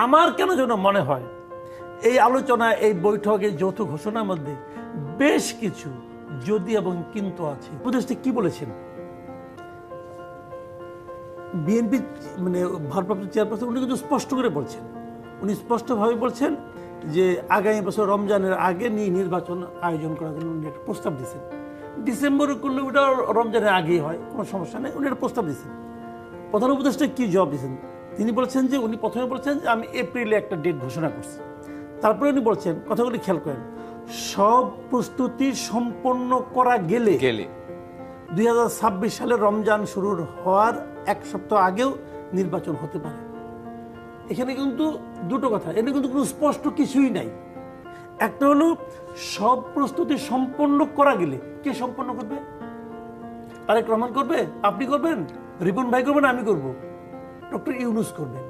আমার কেন যেন মনে হয় এই আলোচনা, এই বৈঠক, এই যৌথ ঘোষণার মধ্যে বেশ কিছু যদি এবং কিন্তু আছে। উপদেষ্টা কি বলেছেন? বিএনপি মানে ভারপ্রাপ্ত চেয়ারপারসন উনি কিন্তু স্পষ্ট করে বলছেন, উনি স্পষ্টভাবে বলছেন যে আগামী বছর রমজানের আগে নির্বাচন আয়োজন করার জন্য উনি একটা প্রস্তাব দিয়েছেন। ডিসেম্বরে করলে ওটা রমজানের আগেই হয়, কোনো সমস্যা নেই, উনি একটা প্রস্তাব দিয়েছেন। প্রধান উপদেষ্টা কি জবাব দিয়েছেন? তিনি বলছেন যে উনি প্রথমে বলছেন যে আমি এপ্রিলে একটা ডেট ঘোষণা করছি। তারপরে উনি বলছেন, কথাগুলি খেয়াল করেন, সব প্রস্তুতি সম্পন্ন করা গেলে 2026 সালে রমজান শুরুর হওয়ার এক সপ্তাহ আগেও নির্বাচন হতে পারে। এখানে কিন্তু দুটো কথা, এখানে কিন্তু কোনো স্পষ্ট কিছুই নাই। একটা হলো সব প্রস্তুতি সম্পন্ন করা গেলে, কে সম্পন্ন করবে? তারেক রহমান করবে, আপনি করবেন, রিপন ভাই করবেন, আমি করব, ডক্টর ইউনূস করবেন।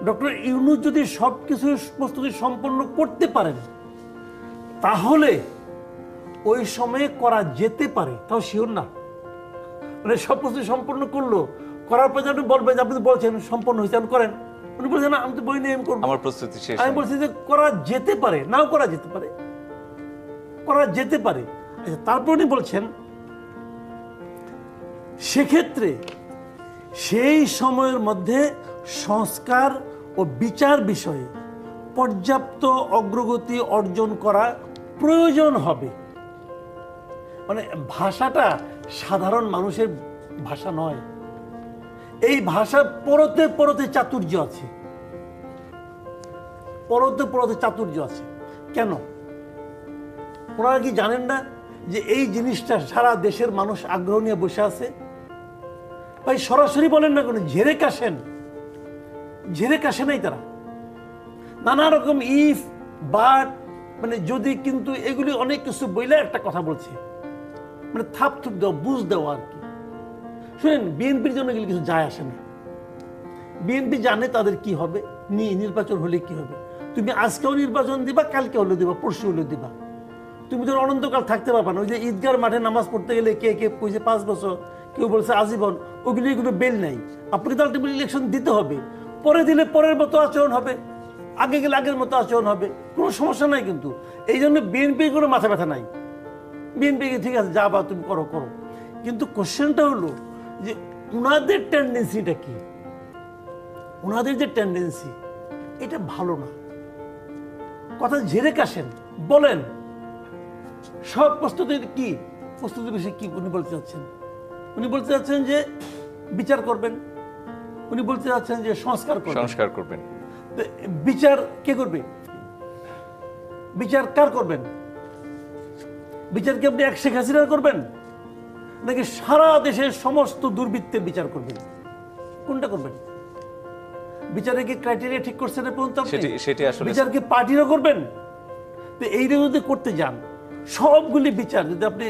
ডক্টর ইউনূস যদি সব কিছু প্রস্তুতি সম্পন্ন করতে পারেন তাহলে ওই সময়ে করা যেতে পারে, তাও শিওর না। মানে সব প্রস্তুতি সম্পন্ন করলো, করার পর আপনি বলবেন, আপনি বলছেন সম্পন্ন হয়েছে, আপনি করেন। উনি বলছেন না, আমি তো বই নিয়ে করবো, আমার প্রস্তুতি শেষ। আমি বলছি যে করা যেতে পারে, নাও করা যেতে পারে, করা যেতে পারে। তারপর উনি বলছেন সেক্ষেত্রে সেই সময়ের মধ্যে সংস্কার ও বিচার বিষয়ে পর্যাপ্ত অগ্রগতি অর্জন করা প্রয়োজন হবে। মানে ভাষাটা সাধারণ মানুষের ভাষা নয়, এই ভাষা পরতে পরতে চাতুর্য আছে, পরতে পরতে চাতুর্য আছে। কেন? ওনারা কি জানেন না যে এই জিনিসটা সারা দেশের মানুষ আগ্রহ নিয়ে বসে আছে? ভাই সরাসরি বলেন না, কোনো ঝেড়ে কাশেন, ঝেড়ে কাশে নাই তারা, নানা রকম ইফ বাট, মানে যদি কিন্তু, এগুলি অনেক কিছু বইলে একটা কথা বলছে, মানে থাপ থুপ দেওয়া, বুঝ দেওয়া আর কি। শুনেন, বিএনপির জন্য এগুলি কিছু যায় আসে না। বিএনপি জানে তাদের কি হবে, নির্বাচন হলে কি হবে। তুমি আজকেও নির্বাচন দিবা, কালকে হলে দিবা, পরশু হলে দিবা, তুমি তো অনন্তকাল থাকতে পারবা না। ওই যে ঈদগার মাঠে নামাজ পড়তে গেলে কে কে কইছে 5 বছর, কেউ বলছে আজীবন, ওগুলি কোনো বেল নাই। আপনাকে তো আলটিমেটলি ইলেকশন দিতে হবে, পরে দিলে পরের মতো আচরণ হবে, আগে গেলে আগের মতো আচরণ হবে, কোনো সমস্যা নাই। কিন্তু এই জন্য বিএনপির কোনো মাথা ব্যথা নাই। বিএনপিকে ঠিক আছে, যা বা তুমি করো করো, কিন্তু কোশ্চেনটা হলো যে ওনাদের টেন্ডেন্সিটা কি? ওনাদের যে টেন্ডেন্সি, এটা ভালো না। কথা ঝেড়ে কাশেন, বলেন সব প্রস্তুতি কি, প্রস্তুতি বিষয়ে কি উনি বলতে চাচ্ছেন? উনি বলতে চাচ্ছেন যে বিচার করবেন, উনি বলতে চাচ্ছেন যে সংস্কার করবেন। বিচার কে করবে? বিচার কার করবেন? বিচার কি আপনি এক শেখ হাসিনার করবেন, নাকি সারা দেশের সমস্ত দুর্বৃত্তের বিচার করবেন? কোনটা করবেন? বিচারে কি ক্রাইটেরিয়া ঠিক করছেন? বিচার কি পার্টিরও করবেন? তো এইটা যদি করতে যান, সবগুলি বিচার যদি আপনি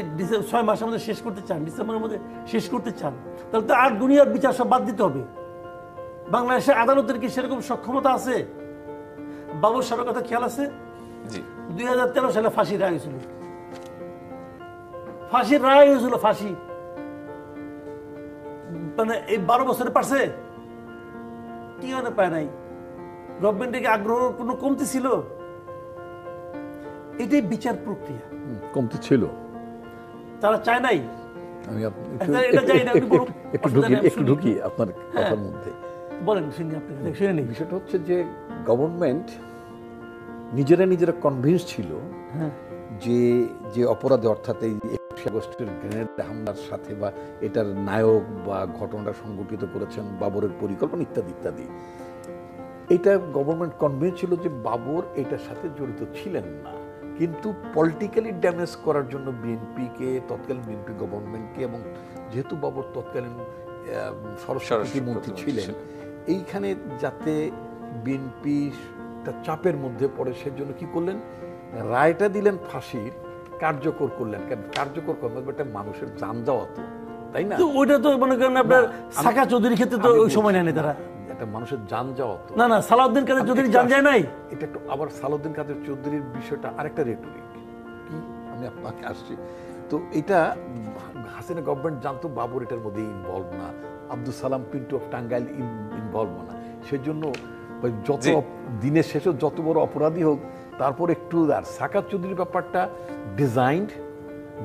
6 মাসের মধ্যে শেষ করতে চান, ডিসেম্বরের মধ্যে শেষ করতে চান, তাহলে তো আর দুনিয়ার বিচার সব বাদ দিতে হবে। বাংলাদেশের আদালতের কি সেরকম সক্ষমতা আছে? বাবুর সাহেবের কথা খেয়াল আছে? 2013 সালে ফাঁসির রায় হয়েছিল, ফাঁসির রায় হয়েছিল, ফাঁসি। মানে এই 12 বছরে পারছে কি মানে পায় নাই? গভর্নমেন্টের আগ্রহ কোনো কমতি ছিল? এটাই বিচার প্রক্রিয়া, কমতি ছিল, তারা চায় নাই। আমি একটু ঢুকি আপনার কথার মধ্যে, বলেন। বিষয়টা হচ্ছে যে গভর্নমেন্ট নিজেরা কনভিন্স ছিল যে যে অপরাধে, অর্থাৎ এই 21 আগস্টের গ্রেনেড হামলার সাথে বা এটার নায়ক বা ঘটনাটা সংঘটিত করেছেন বাবরের পরিকল্পনা ইত্যাদি ইত্যাদি, এটা গভর্নমেন্ট কনভিন্স ছিল যে বাবর এটার সাথে জড়িত ছিলেন না। কিন্তু পলিটিক্যালি ড্যামেজ করার জন্য বিএনপিকে, তৎকালীন বিএনপি গভর্নমেন্টকে, এবং যেহেতু বাবর তৎকালীন স্বরাষ্ট্রমন্ত্রী ছিলেন, এইখানে যাতে বিএনপি চাপের মধ্যে পড়ে, সেজন্য কি করলেন, রায়টা দিলেন ফাঁসির, কার্যকর করলেন। কেন কার্যকর করলেন? এটা মানুষের জান যাওয়া, তো তাই না? ওইটা তো মনে করেন আপনার সাকা চৌধুরীর ক্ষেত্রে তো ওই সময় নেয়নি তারা, একটা মানুষের জান যাওয়া। তো না, সালাউদ্দিন কাদের চৌধুরী জান যায় নাই। এটা একটু আবার সালাউদ্দিন কাদের চৌধুরীর বিষয়টা আরেকটা রেটরিক, কি আমি আপনাকে আসছি। তো এটা হাসিনা গভর্নমেন্ট জানতো বাবর এটার মধ্যে ইনভলভ না, আব্দুল সালাম পিন্টু অফ টাঙ্গাইল ইনভলভ না, সেজন্য যত দিনের শেষে যত বড় অপরাধী হোক, তারপর একটু আর সাকাত চৌধুরীর ব্যাপারটা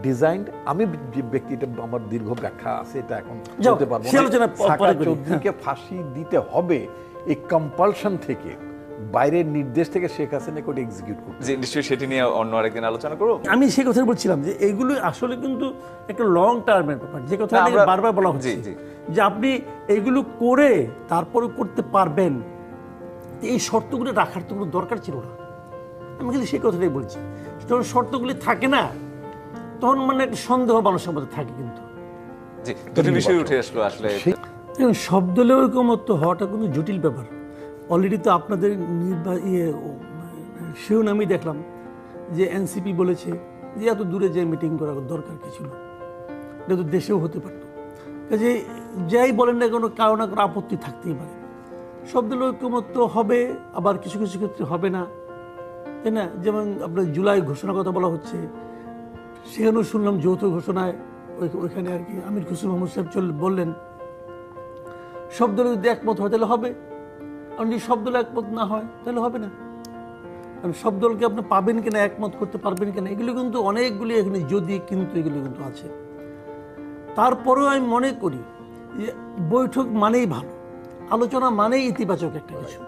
ডিজাইন্ড। আমি যে ব্যক্তিটা আমার দীর্ঘ ব্যাখ্যা আছে, এটা এখন বলতে পারবো না। সাকাত চৌধুরীকে ফাঁসি দিতে হবে এই কম্পালশন থেকে, বাইরের নির্দেশ থেকে শেখ হাসিনা কোটি এক্সিকিউট করতে। যে নিশ্চয়ই সেটি নিয়ে অন্য আরেকদিন আলোচনা করব। আমি সেই কথা বলছিলাম যে এইগুলো আসলে কিন্তু একটা লং টার্মের ব্যাপার, যে কথা বারবার বলা হচ্ছে যে আপনি এইগুলো করে তারপরে করতে পারবেন, এই শর্তগুলো রাখার তো কোনো দরকার ছিল না। আমি কিন্তু সেই কথাটাই বলছি, যখন শর্তগুলি থাকে না তখন মানে একটা সন্দেহ মানুষের মধ্যে থাকে। কিন্তু দুটি বিষয় উঠে আসলো আসলে, সব দলীয় ঐকমত্য হওয়াটা কোনো জটিল ব্যাপার। অলরেডি তো আপনাদের শিরোনামই দেখলাম যে এনসিপি বলেছে যে এত দূরে যে মিটিং করার দরকার কি ছিল, এটা তো দেশেও হতে পারত। কাজে যাই বলেন না, কোনো কারো না কোনো আপত্তি থাকতেই পারে। সব দলীয় ঐকমত্য হবে, আবার কিছু কিছু ক্ষেত্রে হবে না, তাই না? যেমন আপনার জুলাই ঘোষণার কথা বলা হচ্ছে, সেখানেও শুনলাম যৌথ ঘোষণায় ওইখানে আর কি আমির খসরু মাহমুদ সাহেব বললেন সব দল যদি একমত হয় তাহলে হবে, আর যদি সব দল একমত না হয় তাহলে হবে না। কারণ সব দলকে আপনি পাবেন কিনা, একমত করতে পারবেন কিনা, এগুলো কিন্তু অনেকগুলি এখানে যদি কিন্তু এগুলো কিন্তু আছে। তারপরেও আমি মনে করি যে বৈঠক মানেই ভালো, আলোচনা মানেই ইতিবাচক একটা কিছু।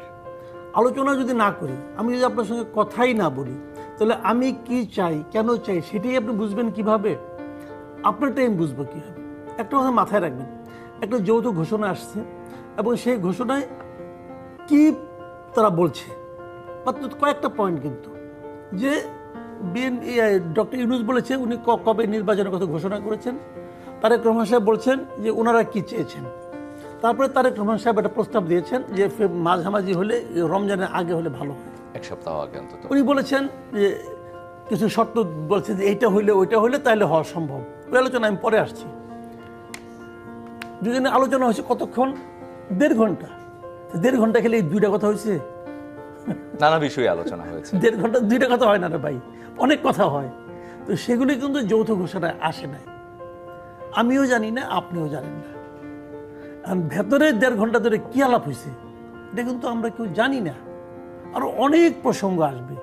আলোচনা যদি না করি, আমি যদি আপনার সঙ্গে কথাই না বলি, তাহলে আমি কি চাই, কেন চাই, সেটাই আপনি বুঝবেন কিভাবে? আপনারটাই আমি বুঝবো কীভাবে? একটা কথা মাথায় রাখবেন, একটা যৌথ ঘোষণা আসছে এবং সেই ঘোষণায় কি তারা বলছে, মাত্র কয়েকটা পয়েন্ট কিন্তু, যে ডক্টর ইউনূস বলেছে উনি কবে নির্বাচনের কথা ঘোষণা করেছেন, তারেক রহমান সাহেব বলছেন যে ওনারা কি চেয়েছেন, তারপরে তারেক রহমান সাহেব একটা প্রস্তাব দিয়েছেন যে মাঝামাঝি হলে, রমজানের আগে হলে ভালো হয়, এক সপ্তাহ আগে অন্তত। উনি বলেছেন যে কিছু শর্ত বলছেন যে এইটা হইলে ওইটা হইলে তাহলে হওয়া সম্ভব। ওই আলোচনা আমি পরে আসছি। দুজনে আলোচনা হয়েছে কতক্ষণ? 1.5 ঘন্টা। 1.5 ঘন্টা খেলে এই দুইটা কথা হয়েছে? নানা বিষয়ে আলোচনা হয়েছে। 1.5 ঘন্টা দুইটা কথা হয় না রে ভাই, অনেক কথা হয়। তো সেগুলি কিন্তু যৌথ ঘোষণায় আসে নাই, আমিও জানি না, আপনিও জানেন না। আর ভেতরে 1.5 ঘন্টা ধরে কি আলাপ হয়েছে এটা কিন্তু আমরা কেউ জানি না। আরো অনেক প্রসঙ্গ আসবে,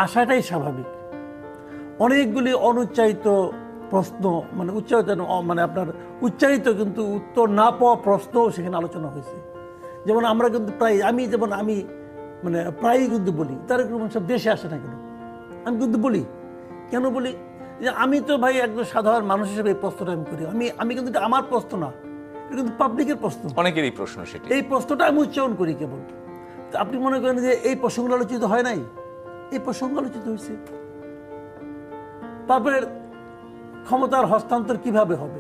আসাটাই স্বাভাবিক। অনেকগুলি অনুচ্চারিত প্রশ্ন, মানে উচ্চারিত মানে আপনার উচ্চারিত কিন্তু উত্তর না পাওয়া প্রশ্নও সেখানে আলোচনা হয়েছে। যেমন আমরা কিন্তু প্রায়, আমি মানে প্রায়ই কিন্তু বলি তারেক রহমান সাহেব দেশে আসে না কেন? আমি কিন্তু বলি, কেন বলি? যে আমি তো ভাই একজন সাধারণ মানুষ হিসেবে এই প্রশ্নটা আমি করি। আমি কিন্তু এটা আমার প্রশ্ন না, এটা কিন্তু পাবলিকের প্রশ্ন, অনেকেরই প্রশ্ন। সেটা এই প্রশ্নটা আমি উচ্চারণ করি কেবল। আপনি মনে করেন যে এই প্রসঙ্গগুলো আলোচিত হয় নাই? এই প্রসঙ্গ আলোচিত হয়েছে। তারপরে ক্ষমতার হস্তান্তর কিভাবে হবে?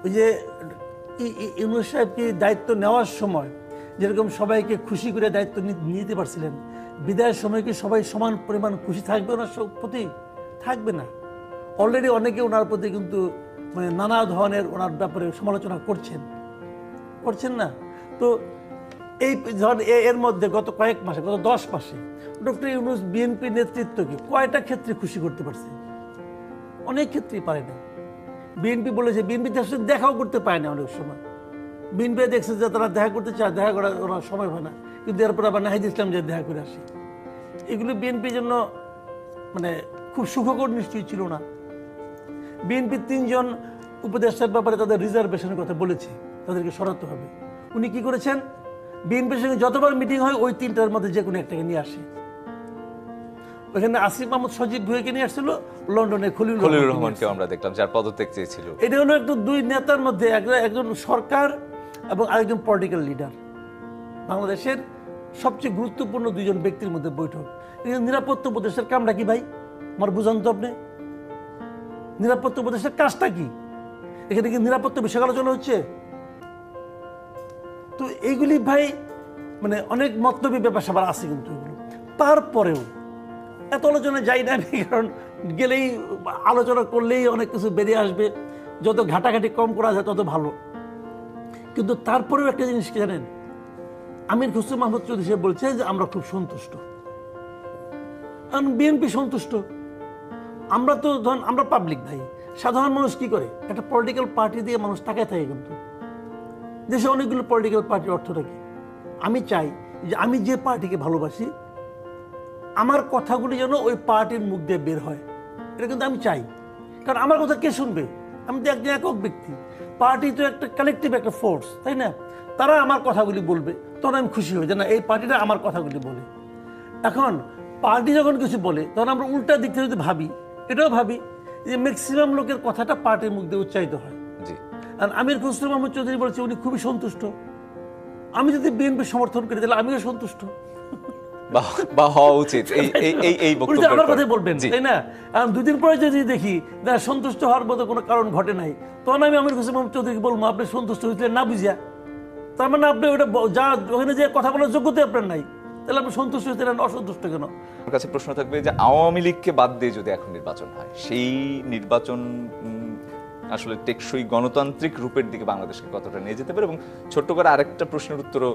ওই যে ইউনূস সাহেবকে দায়িত্ব নেওয়ার সময় যেরকম সবাইকে খুশি করে দায়িত্ব নিতে পারছিলেন, বিদায়ের সময় কি সবাই সমান পরিমাণ খুশি থাকবে ওনার প্রতি? থাকবে না। অলরেডি অনেকে ওনার প্রতি কিন্তু মানে নানা ধরনের ওনার ব্যাপারে সমালোচনা করছেন না? তো এই ধর এর মধ্যে গত কয়েক মাসে, গত 10 মাসে ডক্টর ইউনূস বিএনপি নেতৃত্বকে কয়টা ক্ষেত্রে খুশি করতে পারছে? অনেক ক্ষেত্রেই পারে না। বিএনপি বলেছে, বিএনপি দেখাও করতে পারে না অনেক সময়। বিএনপি দেখছে যে তারা দেখা করতে চায়, দেখা করার ওনার সময় হয় না, কিন্তু এরপর আবার নাহিদ ইসলাম যে দেখা করে আসে। এগুলো বিএনপির জন্য মানে খুব সুখকর নিশ্চয়ই ছিল না। বিএনপি 3 জন উপদেষ্টার ব্যাপারে তাদের রিজার্ভেশনের কথা বলেছে, তাদেরকে সরাতে হবে। উনি কি করেছেন? বিএনপির সঙ্গে যতবার মিটিং হয় ওই 3টার মধ্যে যে কোনো একটাকে নিয়ে আসে। ওখানে আসিফ মাহমুদ সজীব ভুঁইয়াকে নিয়ে আসছিল, লন্ডনে খলিলুর রহমানকে আমরা দেখলাম, যার পদত্যাগ চেয়েছিল। এটা হলো একটু 2 নেতার মধ্যে, একজন সরকার এবং আরেকজন পলিটিক্যাল লিডার। বাংলাদেশের সবচেয়ে গুরুত্বপূর্ণ 2 জন ব্যক্তির মধ্যে বৈঠক। নিরাপত্তা উপদেষ্টার কামটা কি ভাই? আমার বুঝান তো আপনি। নিরাপত্তা উপদেষ্টার কাজটা কি? এখানে কি নিরাপত্তা বিষয় আলোচনা হচ্ছে? তো এইগুলি ভাই মানে অনেক মতলবী ব্যাপার স্যাপার আছে কিন্তু এগুলো। তারপরেও এত আলোচনা যাই না আমি, কারণ গেলেই আলোচনা করলেই অনেক কিছু বেরিয়ে আসবে। যত ঘাটাঘাটি কম করা যায় তত ভালো। কিন্তু তারপরেও একটা জিনিস কি জানেন, আমির খসরু মাহমুদ চৌধুরী সাহেব বলছে যে আমরা খুব সন্তুষ্ট। কারণ বিএনপি সন্তুষ্ট। আমরা তো ধরেন আমরা পাবলিক ভাই, সাধারণ মানুষ কি করে? একটা পলিটিক্যাল পার্টি দিয়ে মানুষ তাকায় থাকে। কিন্তু দেশে অনেকগুলো পলিটিক্যাল পার্টির অর্থটা কি? আমি চাই যে আমি যে পার্টিকে ভালোবাসি আমার কথাগুলি যেন ওই পার্টির মুখ দিয়ে বের হয়, এটা কিন্তু আমি চাই। কারণ আমার কথা কে শুনবে? আমি তো একজন একক ব্যক্তি, পার্টি তো একটা কালেকটিভ একটা ফোর্স, তাই না? তারা আমার কথাগুলি বলবে, তখন আমি খুশি হই যে না এই পার্টিটা আমার কথাগুলি বলে। এখন পার্টি যখন কিছু বলে তখন আমরা উল্টা দিক থেকে যদি ভাবি, এটাও ভাবি যে ম্যাক্সিমাম লোকের কথাটা পার্টির মুখ দিয়ে উচ্চারিত হয়। আর আমির খসরু মাহমুদ চৌধুরী বলেছে উনি খুবই সন্তুষ্ট। আমি যদি বিএনপি সমর্থন করি তাহলে আমিও সন্তুষ্ট, বা হওয়া উচিত। এই বক্তব্য আমার কথাই বলবেন, তাই না? দুদিন পরে যদি দেখি না সন্তুষ্ট হওয়ার মতো কোনো কারণ ঘটে নাই, তখন আমি আমির খসরু মাহমুদ চৌধুরীকে বলবো আপনি সন্তুষ্ট হয়েছিলেন না বুঝিয়া, তার মানে আপনি ওটা যা ওখানে যে কথা বলার যোগ্যতা আপনার নাই, তাহলে আপনি সন্তুষ্ট হয়েছিলেন, অসন্তুষ্ট কেন? আমার কাছে প্রশ্ন থাকবে যে আওয়ামী লীগকে বাদ দিয়ে যদি এখন নির্বাচন হয়, সেই নির্বাচন আসলে টেকসই গণতান্ত্রিক রূপের দিকে বাংলাদেশকে কতটা নিয়ে যেতে পারে? এবং ছোট্ট করে আরেকটা প্রশ্নের উত্তরও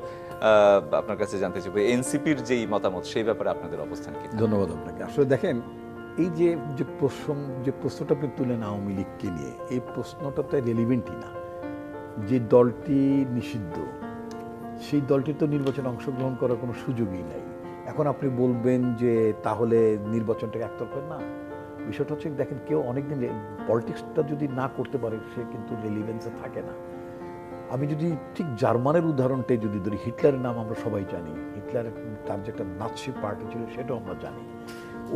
আপনার কাছে জানতে চাইবো, এনসিপির যেই মতামত সেই ব্যাপারে আপনাদের অবস্থান কি? ধন্যবাদ আপনাকে। আসলে দেখেন, এই যে প্রশ্নটা আপনি তুলেন আওয়ামী লীগকে নিয়ে, এই প্রশ্নটা তো রেলিভেন্টই না। যে দলটি নিষিদ্ধ সেই দলটির তো নির্বাচনে অংশগ্রহণ করার কোনো সুযোগই নাই। এখন আপনি বলবেন যে তাহলে নির্বাচনটাকে একতরফা, না। বিষয়টা হচ্ছে দেখেন, কেউ অনেকদিন পলিটিক্সটা যদি না করতে পারে সে কিন্তু রেলিভেন্সে থাকে না। আমি যদি ঠিক জার্মানের উদাহরণটাই যদি ধরি, হিটলারের নাম আমরা সবাই জানি, হিটলারের তার যে একটা নাৎসি পার্টি ছিল সেটাও আমরা জানি।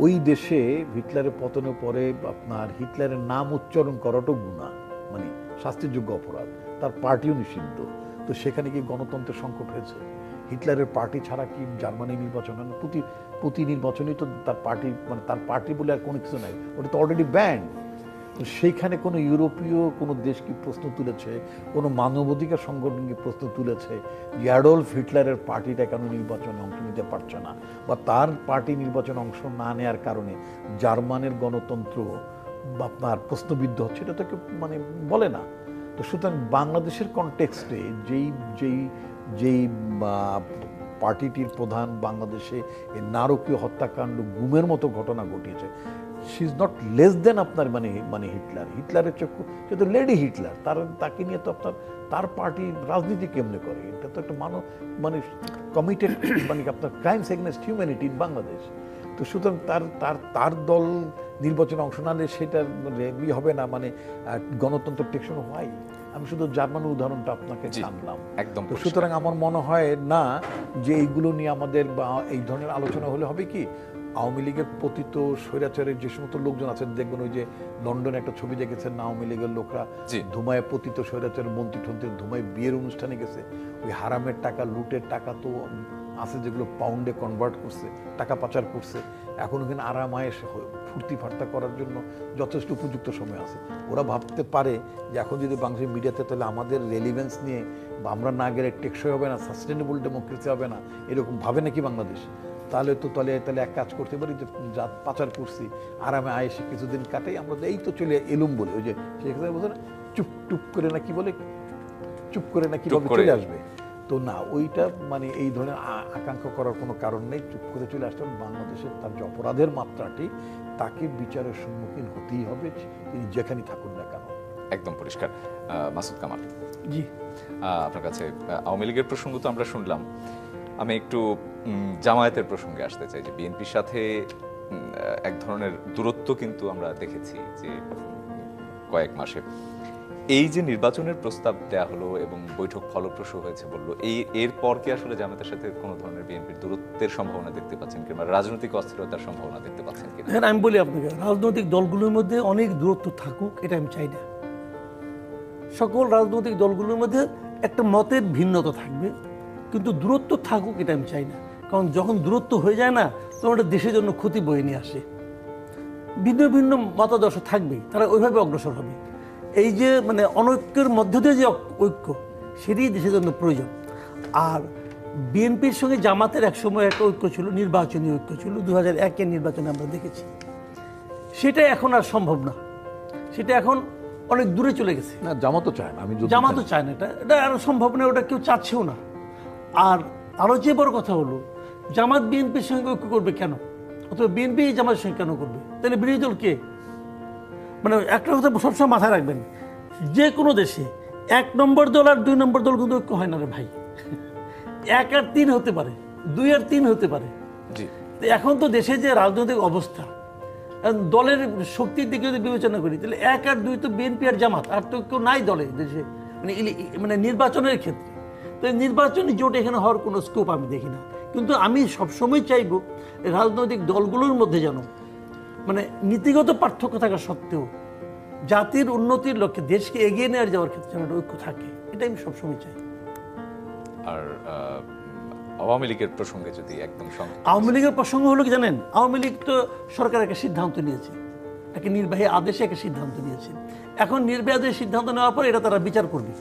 ওই দেশে হিটলারের পতনের পরে আপনার হিটলারের নাম উচ্চারণ করাটাও গুনাহ, মানে শাস্তিযোগ্য অপরাধ, তার পার্টিও নিষিদ্ধ। তো সেখানে কি গণতন্ত্রের সংকট হয়েছে? হিটলারের পার্টি ছাড়া কি জার্মানি নির্বাচন হয় না? প্রতি নির্বাচনেই তো তার পার্টি, মানে তার পার্টি বলে আর কোনো কিছু নাই, ওটা তো অলরেডি ব্যান্ড। সেইখানে কোনো ইউরোপীয় কোনো দেশ কি প্রশ্ন তুলেছে, কোনো মানবাধিকার সংগঠন কি প্রশ্ন তুলেছে যে অ্যাডলফ হিটলারের পার্টিটা কেন নির্বাচনে অংশ নিতে পারছে না, বা তার পার্টি নির্বাচনে অংশ না নেওয়ার কারণে জার্মানের গণতন্ত্র আপনার প্রশ্নবিদ্ধ হচ্ছে? এটা তো কেউ মানে বলে না। তো সুতরাং বাংলাদেশের কনটেক্সটে যেই পার্টিটির প্রধান বাংলাদেশে এই নারকীয় হত্যাকাণ্ড, গুমের মতো ঘটনা ঘটিয়েছে, she is not less than আপনার মানে হিটলারের চক্ষু, সে তো লেডি হিটলার, তাকে নিয়ে তো আপনার তার পার্টি রাজনীতি কেমনে করে? এটা তো একটা মানে কমিটেড মানে আপনার crimes against humanity in Bangladesh. তো সুতরাং তার দল নির্বাচনে অংশ না নিলে সেটা হবে না, মানে গণতন্ত্র টেকসই হয়। আমি শুধু জার্মানের উদাহরণটা আপনাকে জানলাম। একদম। তো সুতরাং আমার মনে হয় না যে এইগুলো নিয়ে আমাদের বা এই ধরনের আলোচনা হলে হবে কি, আওয়ামী লীগের পতিত স্বৈরাচারের যে সমস্ত লোকজন আছেন, দেখবেন ওই যে লন্ডনে একটা ছবি দেখেছেন না, আওয়ামী লীগের লোকরা ধুমায় পতিত স্বৈরাচারের মন্ত্রী টন্ত্রীর ধুমায় বিয়ের অনুষ্ঠানে গেছে। ওই হারামের টাকা, লুটের টাকা তো আছে যেগুলো পাউন্ডে কনভার্ট করছে, টাকা পাচার করছে। এখন ওখানে আরামায় ফুর্তি ফার্তা করার জন্য যথেষ্ট উপযুক্ত সময় আছে। ওরা ভাবতে পারে যে এখন যদি বাংলাদেশের মিডিয়াতে, তাহলে আমাদের রেলিভেন্স নিয়ে বা আমরা না গেলে টেকসই হবে না, সাস্টেনেবল ডেমোক্রেসি হবে না, এরকম ভাবে নাকি বাংলাদেশ? তাহলে এক কাজ করতে পারি যে যা পাচার করছি আরামে আয়েসে কিছুদিন কাটাই, আমরা এই তো চলে এলুম বলে, ওই যে সেখানে বলছে না চুপ করে না কি বলে, চুপ করে না কিভাবে চলে আসবে। তো না, ওইটা মানে এই ধরনের আকাঙ্ক্ষা করার কোনো কারণ নেই। চুপ করে চলে আসতে হবে। বাংলাদেশের তার যে অপরাধের মাত্রাটি, তাকে বিচারের সম্মুখীন হতেই হবে, তিনি যেখানেই থাকুন না কেন। একদম পরিষ্কার। মাসুদ কামাল, জি, আপনার কাছে আওয়ামী লীগের প্রসঙ্গ তো আমরা শুনলাম, আমি একটু জামায়াতের প্রসঙ্গে আসতে চাই। যে বিএনপির সাথে এক ধরনের দূরত্ব কিন্তু আমরা দেখেছি যে কয়েক মাসে। এই যে নির্বাচনের প্রস্তাব দেওয়া হলো এবং বৈঠক ফলপ্রসূ হয়েছে বললো, এরপর কি আসলে জামায়াতের সাথে কোনো ধরনের বিএনপির দূরত্বের সম্ভাবনা দেখতে পাচ্ছেন কিংবা রাজনৈতিক অস্থিরতার সম্ভাবনা দেখতে পাচ্ছেন কিনা? হ্যাঁ, আমি বলি আপনাকে, রাজনৈতিক দলগুলোর মধ্যে অনেক দূরত্ব থাকুক, এটা আমি চাই না। সকল রাজনৈতিক দলগুলোর মধ্যে একটা মতের ভিন্নতা থাকবে, কিন্তু দূরত্ব থাকুক এটা আমি চাই না। কারণ যখন দূরত্ব হয়ে যায় না, তখন ওটা দেশের জন্য ক্ষতি বয়ে নিয়ে আসে। ভিন্ন ভিন্ন মতাদর্শ থাকবেই, তারা ওইভাবে অগ্রসর হবে। এই যে মানে অনৈক্যের মধ্য দিয়ে যে ঐক্য, সেটাই দেশের জন্য প্রয়োজন। আর বিএনপির সঙ্গে জামাতের একসময় একটা ঐক্য ছিল, নির্বাচনী ঐক্য ছিল, 2001-এর নির্বাচনে আমরা দেখেছি। সেটা এখন আর সম্ভব না, সেটা এখন অনেক দূরে চলে গেছে। না, জামাতও চায় না, জামাতও চায় না, এটা আর সম্ভব না, ওটা কেউ চাচ্ছেও না। আর আরও যে বড় কথা হলো, জামাত বিএনপির সঙ্গে ঐক্য করবে কেন, অথবা বিএনপি জামাতের সঙ্গে কেন করবে? তাহলে বিরোধী দল কে? মানে একটা কথা সবসময় মাথায় রাখবেন, যে কোনো দেশে 1 নম্বর দল আর 2 নম্বর দল কিন্তু ঐক্য হয় না রে ভাই। 1 আর 3 হতে পারে, 2 আর 3 হতে পারে। জি, তো এখন তো দেশে যে রাজনৈতিক অবস্থা, দলের শক্তির দিকে যদি বিবেচনা করি তাহলে 1 আর 2 তো বিএনপি আর জামাত, আর তো কেউ নাই দলে দেশে, মানে নির্বাচনের ক্ষেত্রে। তো নির্বাচনী জোট এখানে হওয়ার কোনো স্কোপ আমি দেখি না। কিন্তু আমি সবসময় চাইব রাজনৈতিক দলগুলোর মধ্যে যেন মানে নীতিগত পার্থক্য থাকা সত্ত্বেও জাতির উন্নতির লক্ষ্যে দেশকে এগিয়ে নিয়ে যাওয়ার ক্ষেত্রে যেন একটা ঐক্য থাকে, এটা আমি সবসময় চাই। আর আওয়ামী লীগের প্রসঙ্গে যদি একদম আওয়ামী লীগের প্রসঙ্গ হলো কি জানেন, আওয়ামী লীগ তো সরকার একটা সিদ্ধান্ত নিয়েছে, একটা নির্বাহী আদেশে একটা সিদ্ধান্ত নিয়েছে। এখন নির্বাহী আদেশে সিদ্ধান্ত নেওয়ার পর এটা তারা বিচার করবে।